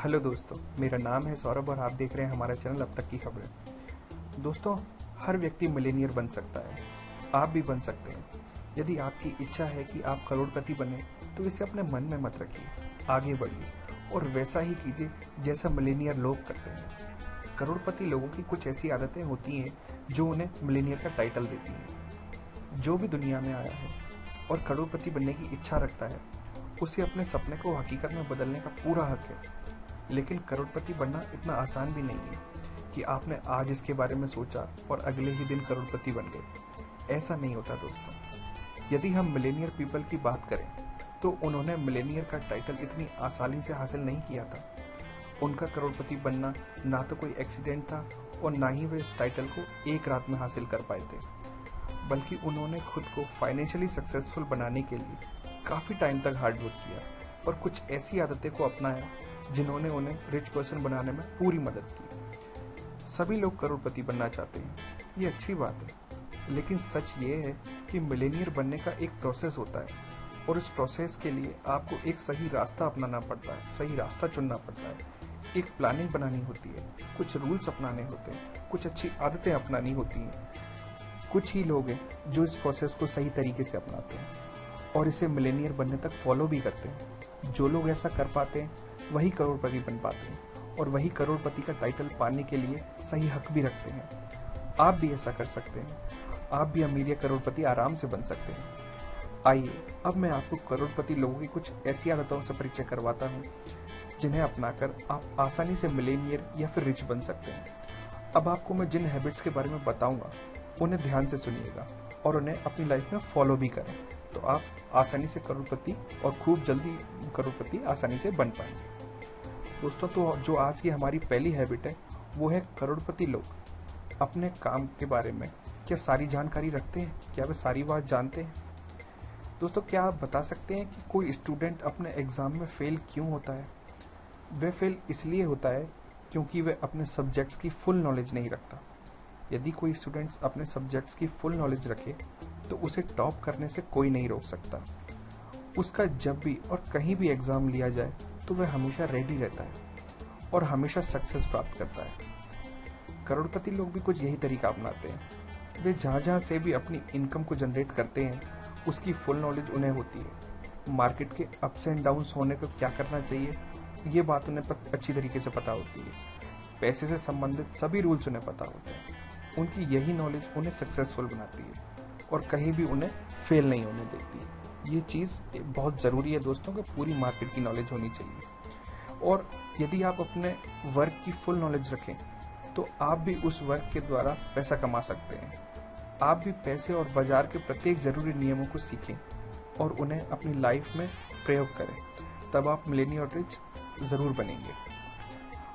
Hello दोस्तों, मेरा नाम है सौरभ और आप देख रहे हैं हमारा चैनल अब तक की खबरें। दोस्तों, हर व्यक्ति मिलेनियर बन सकता है। आप भी बन सकते हैं। यदि आपकी इच्छा है कि आप करोड़पति बने तो इसे अपने मन में मत रखिए, आगे बढ़िए और वैसा ही कीजिए जैसा मिलेनियर लोग करते हैं। करोड़पति लोगों की कुछ ऐसी आदतें होती हैं जो उन्हें मिलेनियर का टाइटल देती हैं। जो भी दुनिया में आया है और करोड़पति बनने की इच्छा रखता है, उसे अपने सपने को हकीकत में बदलने का पूरा हक है। लेकिन करोड़पति बनना इतना आसान भी नहीं है कि आपने आज इसके बारे में सोचा और अगले ही दिन करोड़पति बन गए। ऐसा नहीं होता दोस्तों। यदि हम मिलेनियर पीपल की बात करें तो उन्होंने मिलेनियर का टाइटल इतनी आसानी से हासिल नहीं किया था। उनका करोड़पति बनना ना तो कोई एक्सीडेंट था और ना ही वे इस टाइटल को एक रात में हासिल कर पाए थे, बल्कि उन्होंने खुद को फाइनेंशियली सक्सेसफुल बनाने के लिए काफ़ी टाइम तक हार्ड वर्क किया और कुछ ऐसी आदतें को अपनाया जिन्होंने उन्हें रिच पर्सन बनाने में पूरी मदद की। सभी लोग करोड़पति बनना चाहते हैं, ये अच्छी बात है, लेकिन सच ये है कि मिलेनियर बनने का एक प्रोसेस होता है और इस प्रोसेस के लिए आपको एक सही रास्ता अपनाना पड़ता है, सही रास्ता चुनना पड़ता है, एक प्लानिंग बनानी होती है, कुछ रूल्स अपनाने होते हैं, कुछ अच्छी आदतें अपनानी होती हैं। कुछ ही लोग हैं जो इस प्रोसेस को सही तरीके से अपनाते हैं और इसे मिलेनियर बनने तक फॉलो भी करते हैं। जो लोग ऐसा कर पाते हैं वही करोड़पति बन पाते हैं और वही करोड़पति का टाइटल पाने के लिए सही हक भी रखते हैं। आप भी ऐसा कर सकते हैं। आप भी अमीर या करोड़पति आराम से बन सकते हैं। आइए अब मैं आपको करोड़पति लोगों की कुछ ऐसी आदतों से परिचय करवाता हूँ जिन्हें अपनाकर आप आसानी से मिलेनियर या फिर रिच बन सकते हैं। अब आपको मैं जिन हैबिट्स के बारे में बताऊंगा उन्हें ध्यान से सुनिएगा और उन्हें अपनी लाइफ में फॉलो भी करें, तो आप आसानी से करोड़पति और खूब जल्दी करोड़पति आसानी से बन पाएंगे। दोस्तों, तो जो आज की हमारी पहली हैबिट है वो है करोड़पति लोग अपने काम के बारे में क्या सारी जानकारी रखते हैं? क्या वे सारी बात जानते हैं? दोस्तों, क्या आप बता सकते हैं कि कोई स्टूडेंट अपने एग्जाम में फेल क्यों होता है? वह फेल इसलिए होता है क्योंकि वह अपने सब्जेक्ट्स की फुल नॉलेज नहीं रखता। यदि कोई स्टूडेंट्स अपने सब्जेक्ट्स की फुल नॉलेज रखे तो उसे टॉप करने से कोई नहीं रोक सकता। उसका जब भी और कहीं भी एग्जाम लिया जाए तो वह हमेशा रेडी रहता है और हमेशा सक्सेस प्राप्त करता है। करोड़पति लोग भी कुछ यही तरीका अपनाते हैं। वे जहाँ से भी अपनी इनकम को जनरेट करते हैं उसकी फुल नॉलेज उन्हें होती है। मार्केट के अप्स एंड डाउन्स होने को क्या करना चाहिए ये बात उन्हें अच्छी तरीके से पता होती है। पैसे से संबंधित सभी रूल्स उन्हें पता होते हैं। उनकी यही नॉलेज उन्हें सक्सेसफुल बनाती है और कहीं भी उन्हें फेल नहीं होने देती। ये चीज़ बहुत ज़रूरी है दोस्तों कि पूरी मार्केट की नॉलेज होनी चाहिए। और यदि आप अपने वर्क की फुल नॉलेज रखें तो आप भी उस वर्क के द्वारा पैसा कमा सकते हैं। आप भी पैसे और बाजार के प्रत्येक ज़रूरी नियमों को सीखें और उन्हें अपनी लाइफ में प्रयोग करें, तब आप मिलेनियर रिच ज़रूर बनेंगे।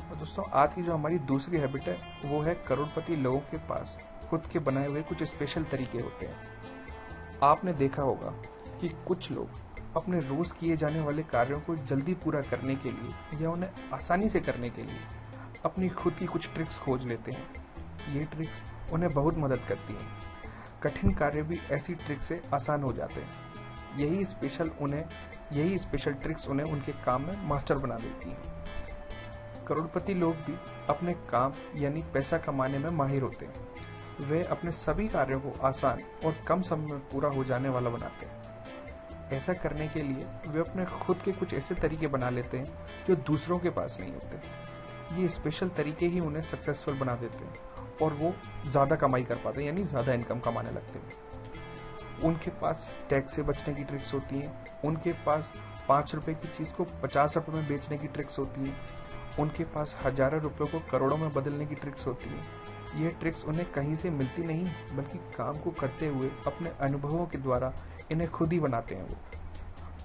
और दोस्तों, आज की जो हमारी दूसरी हैबिट है वो है करोड़पति लोगों के पास खुद के बनाए हुए कुछ स्पेशल तरीके होते हैं। आपने देखा होगा कि कुछ लोग अपने रोज किए जाने वाले कार्यों को जल्दी पूरा करने के लिए या उन्हें आसानी से करने के लिए अपनी खुद की कुछ ट्रिक्स खोज लेते हैं। ये ट्रिक्स उन्हें बहुत मदद करती हैं। कठिन कार्य भी ऐसी ट्रिक से आसान हो जाते हैं। यही स्पेशल ट्रिक्स उन्हें उनके काम में मास्टर बना देती हैं। करोड़पति लोग भी अपने काम यानी पैसा कमाने में माहिर होते हैं। वे अपने सभी कार्यों को आसान और कम समय में पूरा हो जाने वाला बनाते हैं। ऐसा करने के लिए वे अपने खुद के कुछ ऐसे तरीके बना लेते हैं जो दूसरों के पास नहीं होते। ये स्पेशल तरीके ही उन्हें सक्सेसफुल बना देते हैं और वो ज़्यादा कमाई कर पाते हैं, यानी ज़्यादा इनकम कमाने लगते हैं। उनके पास टैक्स से बचने की ट्रिक्स होती हैं। उनके पास 5 रुपए की चीज़ को 50 रुपए में बेचने की ट्रिक्स होती हैं। उनके पास हजारों रुपयों को करोड़ों में बदलने की ट्रिक्स होती हैं। ये ट्रिक्स उन्हें कहीं से मिलती नहीं, बल्कि काम को करते हुए अपने अनुभवों के द्वारा इन्हें खुद ही बनाते हैं वो।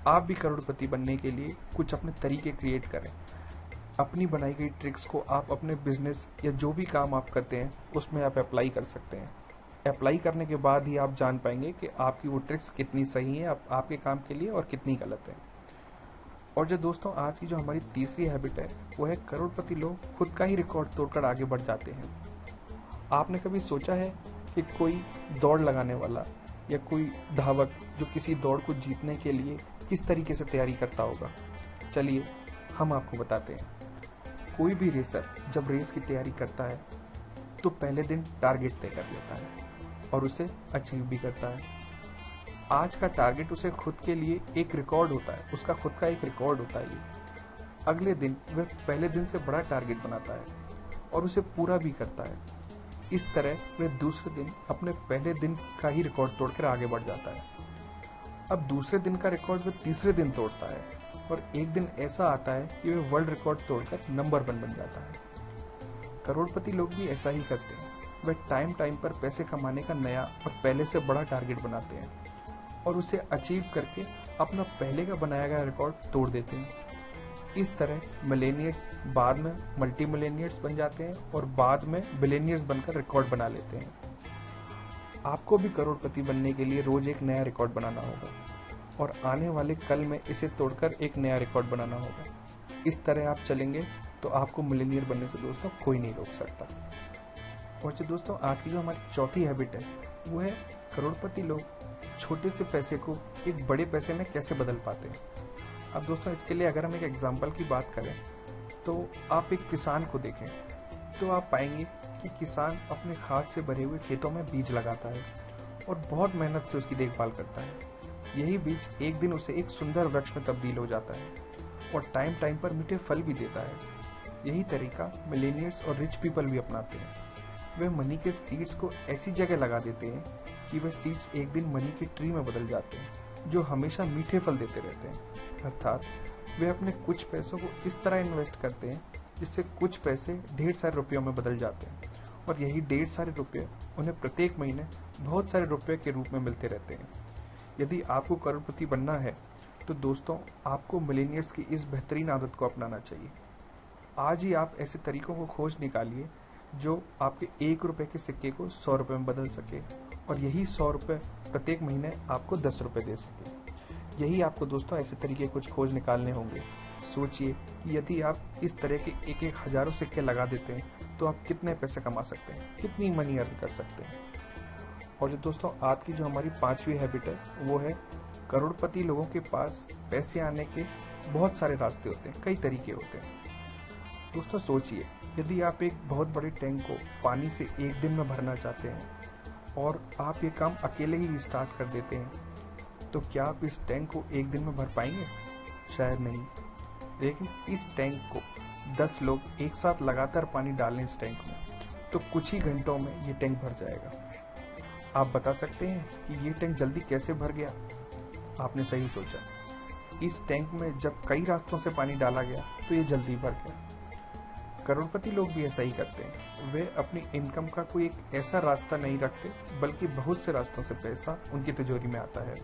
आप भी करोड़पति बनने के लिए कुछ अपने तरीके क्रिएट करें। अपनी बनाई गई ट्रिक्स को आप अपने बिजनेस या जो भी काम आप करते हैं उसमें आप अप्लाई कर सकते हैं। अप्लाई करने के बाद ही आप जान पाएंगे कि आपकी वो ट्रिक्स कितनी सही है आपके काम के लिए और कितनी गलत है। और जो दोस्तों, आज की जो हमारी तीसरी हैबिट है वो है करोड़पति लोग खुद का ही रिकॉर्ड तोड़कर आगे बढ़ जाते हैं। आपने कभी सोचा है कि कोई दौड़ लगाने वाला या कोई धावक जो किसी दौड़ को जीतने के लिए किस तरीके से तैयारी करता होगा? चलिए हम आपको बताते हैं। कोई भी रेसर जब रेस की तैयारी करता है तो पहले दिन टारगेट तय कर लेता है और उसे अचीव भी करता है। आज का टारगेट उसे खुद के लिए एक रिकॉर्ड होता है, उसका खुद का एक रिकॉर्ड होता है ये। अगले दिन वह पहले दिन से बड़ा टारगेट बनाता है और उसे पूरा भी करता है। इस तरह वह दूसरे दिन अपने पहले दिन का ही रिकॉर्ड तोड़कर आगे बढ़ जाता है। अब दूसरे दिन का रिकॉर्ड वह तीसरे दिन तोड़ता है और एक दिन ऐसा आता है कि वह वर्ल्ड रिकॉर्ड तोड़कर नंबर 1 बन जाता है। करोड़पति लोग भी ऐसा ही करते हैं। वे टाइम पर पैसे कमाने का नया और पहले से बड़ा टारगेट बनाते हैं और उसे अचीव करके अपना पहले का बनाया गया रिकॉर्ड तोड़ देते हैं। इस तरह मिलेनियर्स बाद में मल्टी मिलेनियर्स बन जाते हैं और बाद में बिलियनियर्स बनकर रिकॉर्ड बना लेते हैं। आपको भी करोड़पति बनने के लिए रोज एक नया रिकॉर्ड बनाना होगा और आने वाले कल में इसे तोड़कर एक नया रिकॉर्ड बनाना होगा। इस तरह आप चलेंगे तो आपको मिलेनियर बनने से दोस्तों कोई नहीं रोक सकता। और जो दोस्तों आज की जो हमारी चौथी हैबिट है वो है करोड़पति लोग छोटे से पैसे को एक बड़े पैसे में कैसे बदल पाते हैं। अब दोस्तों इसके लिए अगर हम एक एग्जांपल की बात करें तो आप एक किसान को देखें तो आप पाएंगे कि किसान अपने खाद से भरे हुए खेतों में बीज लगाता है और बहुत मेहनत से उसकी देखभाल करता है। यही बीज एक दिन उसे एक सुंदर वृक्ष में तब्दील हो जाता है और टाइम पर मीठे फल भी देता है। यही तरीका मिलेनियर्स और रिच पीपल भी अपनाते हैं। वे मनी के सीड्स को ऐसी जगह लगा देते हैं कि वे सीड्स एक दिन मनी की ट्री में बदल जाते हैं जो हमेशा मीठे फल देते रहते हैं। अर्थात वे अपने कुछ पैसों को इस तरह इन्वेस्ट करते हैं जिससे कुछ पैसे ढेर सारे रुपयों में बदल जाते हैं और यही ढेर सारे रुपये उन्हें प्रत्येक महीने बहुत सारे रुपये के रूप में मिलते रहते हैं। यदि आपको करोड़पति बनना है तो दोस्तों आपको मिलेनियर्स की इस बेहतरीन आदत को अपनाना चाहिए। आज ही आप ऐसे तरीकों को खोज निकालिए जो आपके 1 रुपए के सिक्के को 100 रुपए में बदल सके और यही 100 रुपए प्रत्येक महीने आपको 10 रुपए दे सके। यही आपको दोस्तों ऐसे तरीके कुछ खोज निकालने होंगे। सोचिए कि यदि आप इस तरह के एक हजारों सिक्के लगा देते हैं तो आप कितने पैसे कमा सकते हैं, कितनी मनी अर्न कर सकते हैं। और जो दोस्तों आज की जो हमारी 5वीं हैबिट है वो है करोड़पति लोगों के पास पैसे आने के बहुत सारे रास्ते होते हैं, कई तरीके होते हैं। दोस्तों सोचिए यदि आप एक बहुत बड़े टैंक को पानी से एक दिन में भरना चाहते हैं और आप ये काम अकेले ही स्टार्ट कर देते हैं तो क्या आप इस टैंक को एक दिन में भर पाएंगे? शायद नहीं। लेकिन इस टैंक को 10 लोग एक साथ लगातार पानी डालें इस टैंक में तो कुछ ही घंटों में ये टैंक भर जाएगा। आप बता सकते हैं कि ये टैंक जल्दी कैसे भर गया? आपने सही सोचा। इस टैंक में जब कई रास्तों से पानी डाला गया तो ये जल्दी भर गया। करोड़पति लोग भी ऐसा ही करते हैं। वे अपनी इनकम का कोई एक ऐसा रास्ता नहीं रखते बल्कि बहुत से रास्तों से पैसा उनकी तिजोरी में आता है।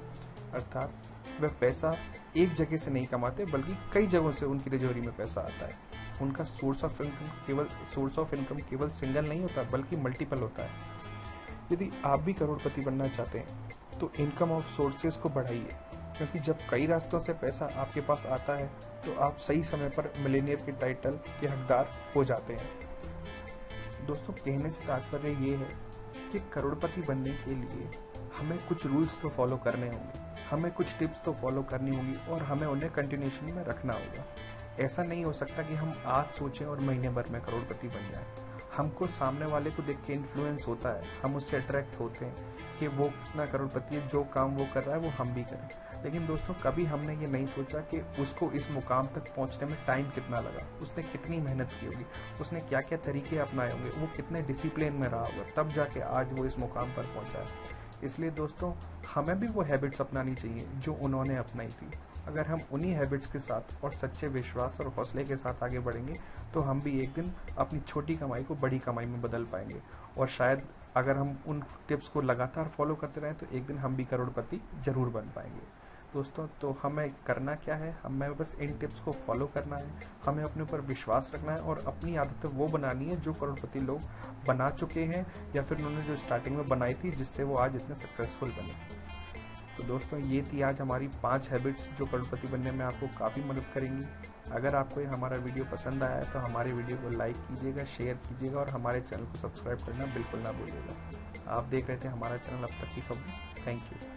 अर्थात वे पैसा एक जगह से नहीं कमाते बल्कि कई जगहों से उनकी तिजोरी में पैसा आता है। उनका सोर्स ऑफ इनकम केवल सिंगल नहीं होता बल्कि मल्टीपल होता है। यदि आप भी करोड़पति बनना चाहते हैं तो इनकम ऑफ सोर्सेज को बढ़ाइए, क्योंकि जब कई रास्तों से पैसा आपके पास आता है तो आप सही समय पर मिलेनियर के टाइटल के हकदार हो जाते हैं। दोस्तों कहने से तात्पर्य ये है कि करोड़पति बनने के लिए हमें कुछ रूल्स तो फॉलो करने होंगे, हमें कुछ टिप्स तो फॉलो करनी होगी और हमें उन्हें कंटिन्यूशन में रखना होगा। ऐसा नहीं हो सकता कि हम आज सोचें और महीने भर में करोड़पति बन जाएं। हमको सामने वाले को देख के इन्फ्लुएंस होता है, हम उससे अट्रैक्ट होते हैं कि वो कितना करोड़पति है, जो काम वो कर रहा है वो हम भी करें। लेकिन दोस्तों कभी हमने ये नहीं सोचा कि उसको इस मुकाम तक पहुंचने में टाइम कितना लगा, उसने कितनी मेहनत की होगी, उसने क्या क्या तरीके अपनाए होंगे, वो कितने डिसिप्लिन में रहा होगा, तब जाके आज वो इस मुकाम पर पहुंचा है। इसलिए दोस्तों हमें भी वो हैबिट्स अपनानी चाहिए जो उन्होंने अपनाई थी। अगर हम उन्हीं हैबिट्स के साथ और सच्चे विश्वास और हौसले के साथ आगे बढ़ेंगे तो हम भी एक दिन अपनी छोटी कमाई को बड़ी कमाई में बदल पाएंगे। और शायद अगर हम उन टिप्स को लगातार फॉलो करते रहें तो एक दिन हम भी करोड़पति जरूर बन पाएंगे। दोस्तों तो हमें करना क्या है, हमें बस इन टिप्स को फॉलो करना है, हमें अपने ऊपर विश्वास रखना है और अपनी आदतें वो बनानी है जो करोड़पति लोग बना चुके हैं या फिर उन्होंने जो स्टार्टिंग में बनाई थी जिससे वो आज इतने सक्सेसफुल बने। तो दोस्तों ये थी आज हमारी 5 हैबिट्स जो करोड़पति बनने में आपको काफ़ी मदद करेंगी। अगर आपको ये हमारा वीडियो पसंद आया है तो हमारे वीडियो को लाइक कीजिएगा, शेयर कीजिएगा और हमारे चैनल को सब्सक्राइब करना बिल्कुल ना भूलिएगा। आप देख रहे थे हमारा चैनल अब तक की खबर। Thank you.